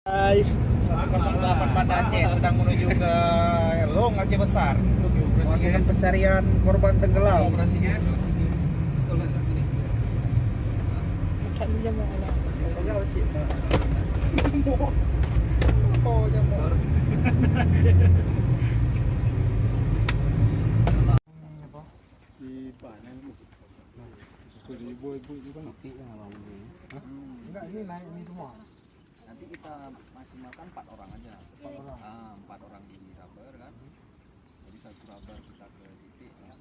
Guys, 108 Banda Aceh sedang menuju ke Long Aceh Besar untuk melakukan pencarian korban tenggelam. Operasinya sini. Oh, jamur. Di panen ibu-ibu juga ngerti ya bang. Enggak, ini naik ini semua. Nanti kita maksimalkan 4 orang aja. 4 orang. 4 orang di rubber kan. Jadi satu rubber kita ke titik ya.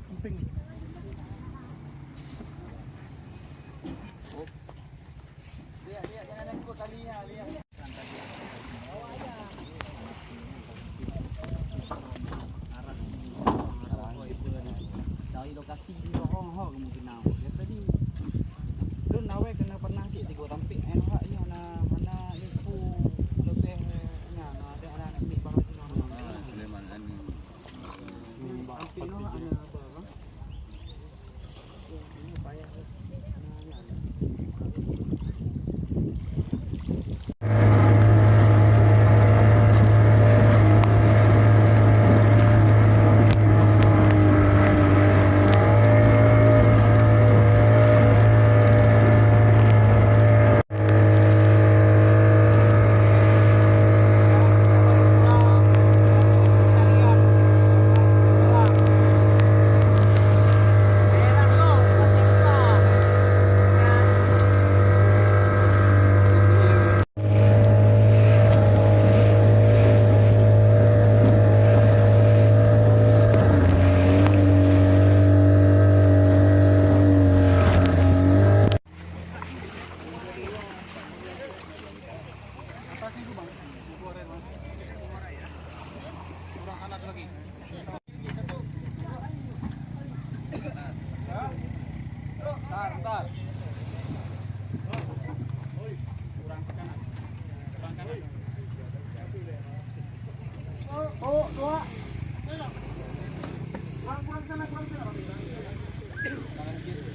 Camping. Oh. Lihat jangan ikut talinya, lihat. Dari lokasi di Rohoho kemungkinan. Ya tadi tu nawe kena pernah cik tiga tampik enak ni mana info lebih nya ada anak ni baru sini. Sulaiman Ani. Tampik no ana apa bang? Ini payah. Bentar. Kurang ke kanan. Oh, dua. Kurang sana. Kanan kiri.